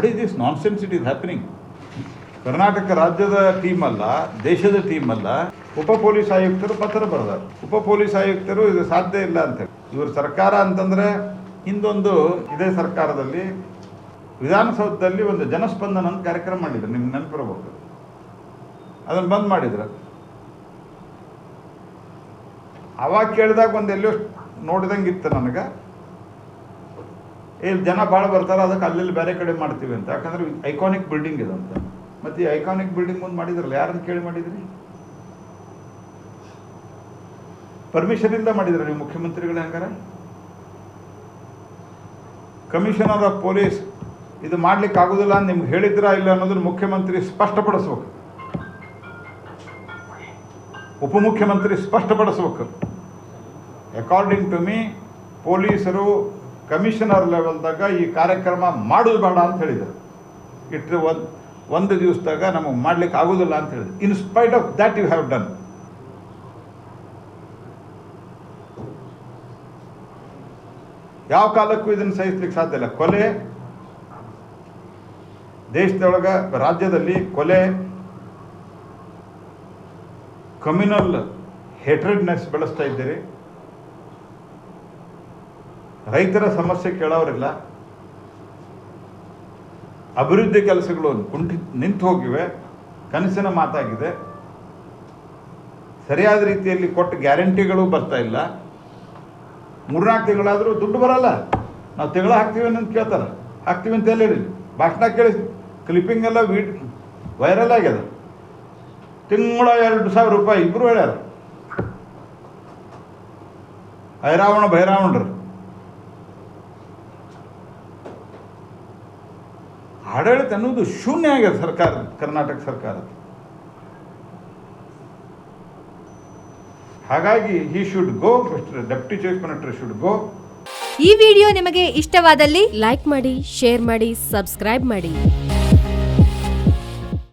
What is this nonsense it is happening? Karnataka ರಾಜ್ಯದ team ಅಲ್ಲ, ದೇಶದ ಟೀಮ್ ಅಲ್ಲ. ಉಪ ಪೊಲೀಸ್ ಆಯುಕ್ತರು ಪತ್ರ ಬರೆದಾರೆ. ಉಪ ಪೊಲೀಸ್ ಆಯುಕ್ತರು ಇದು ಸಾಧ್ಯ ಇಲ್ಲ ಅಂತೇಳಿ. ಇವರು ಸರ್ಕಾರ ಅಂತಂದರೆ ಹಿಂದೊಂದು ಇದೇ ಸರ್ಕಾರದಲ್ಲಿ ವಿಧಾನಸೌಧದಲ್ಲಿ ಒಂದು ಜನಸ್ಪಂದನ ಅಂತ ಕಾರ್ಯಕ್ರಮ ಮಾಡಿದ್ರು, ನಿಮ್ಗೆ ನೆನಪಿರಬೇಕು. ಅದನ್ನು ಬಂದ್ ಮಾಡಿದ್ರು. ಅವಾಗ ಕೇಳಿದಾಗ ಒಂದು ಎಲ್ಲೋ ನೋಡಿದಂಗೆ ಇತ್ತು ನನಗೆ, ಇಲ್ಲಿ ಜನ ಭಾಳ ಬರ್ತಾರೆ, ಅದಕ್ಕೆ ಅಲ್ಲೆಲ್ಲಿ ಬೇರೆ ಕಡೆ ಮಾಡ್ತೀವಿ ಅಂತ. ಯಾಕಂದ್ರೆ ಐಕಾನಿಕ್ ಬಿಲ್ಡಿಂಗ್ ಇದೆ ಅಂತ. ಮತ್ತು ಈ ಐಕಾನಿಕ್ ಬಿಲ್ಡಿಂಗ್ ಮುಂದೆ ಮಾಡಿದ್ರಲ್ಲ, ಯಾರನ್ನು ಕೇಳಿ ಮಾಡಿದ್ರಿ? ಪರ್ಮಿಷನಿಂದ ಮಾಡಿದ್ರೆ ನೀವು ಮುಖ್ಯಮಂತ್ರಿಗಳು ಹೆಂಗಾರ? ಕಮಿಷನರ್ ಆಫ್ ಪೊಲೀಸ್ ಇದು ಮಾಡ್ಲಿಕ್ಕೆ ಆಗೋದಿಲ್ಲ ಅಂತ ನಿಮ್ಗೆ ಹೇಳಿದ್ರಾ ಇಲ್ಲ ಅನ್ನೋದನ್ನು ಮುಖ್ಯಮಂತ್ರಿ ಸ್ಪಷ್ಟಪಡಿಸ್ಬೇಕು, ಉಪಮುಖ್ಯಮಂತ್ರಿ ಸ್ಪಷ್ಟಪಡಿಸ್ಬೇಕು. ಅಕಾರ್ಡಿಂಗ್ ಟು ಮೀ ಪೊಲೀಸರು ಕಮಿಷನರ್ ಲೆವೆಲ್ದಾಗ ಈ ಕಾರ್ಯಕ್ರಮ ಮಾಡೋದು ಬೇಡ ಅಂತ ಹೇಳಿದರು. ಇಟ್ಟು ಒಂದು ದಿವಸದಾಗ ನಮಗೆ ಮಾಡ್ಲಿಕ್ಕೆ ಆಗೋದಿಲ್ಲ ಅಂತ ಹೇಳಿದ್ರು. In spite of that you have done. ಯಾವ ಕಾಲಕ್ಕೂ ಇದನ್ನು ಸಹಿಸ್ಲಿಕ್ಕೆ ಸಾಧ್ಯ ಇಲ್ಲ. ಕೊಲೆ ದೇಶದೊಳಗೆ, ರಾಜ್ಯದಲ್ಲಿ ಕೊಲೆ, ಕಮ್ಯುನಲ್ ಹೇಟ್ರೆಡ್ನೆಸ್ ಬೆಳೆಸ್ತಾ ಇದ್ದೀರಿ. ರೈತರ ಸಮಸ್ಯೆ ಕೇಳೋರಿಲ್ಲ. ಅಭಿವೃದ್ಧಿ ಕೆಲಸಗಳು ನಿಂತು ಹೋಗಿವೆ, ಕನಸಿನ ಮಾತಾಗಿದೆ. ಸರಿಯಾದ ರೀತಿಯಲ್ಲಿ ಕೊಟ್ಟ ಗ್ಯಾರಂಟಿಗಳು ಬರ್ತಾ ಇಲ್ಲ. 3-4 ತಿಂಗಳಾದರೂ ದುಡ್ಡು ಬರಲ್ಲ. ನಾವು ತಿಂಗಳ ಹಾಕ್ತೀವಿ ಅಂತ ಕೇಳ್ತಾರೆ. ಹಾಕ್ತೀವಿ ಅಂತ ಹೇಳಿ ಭಾಷಣ ಕೇಳಿ ಕ್ಲಿಪ್ಪಿಂಗ್ ಎಲ್ಲ ವೈರಲ್ ಆಗ್ಯದ. ತಿಂಗಳ 2,000 ರೂಪಾಯಿ ಇಬ್ಬರು ಹೇಳ್ಯಾರ. ಐರಾವಣ ಭೈರಾವಣರು ಆಡಳಿತ ಅನ್ನೋದು ಶೂನ್ಯ ಆಗ್ಯದ ಸರ್ಕಾರ, ಕರ್ನಾಟಕ ಸರ್ಕಾರದ. ಹಾಗಾಗಿ he should go, deputy chief minister should go. ಈ ವಿಡಿಯೋ ನಿಮಗೆ ಇಷ್ಟವಾದಲ್ಲಿ ಲೈಕ್ ಮಾಡಿ, ಶೇರ್ ಮಾಡಿ, ಸಬ್ಸ್ಕ್ರೈಬ್ ಮಾಡಿ.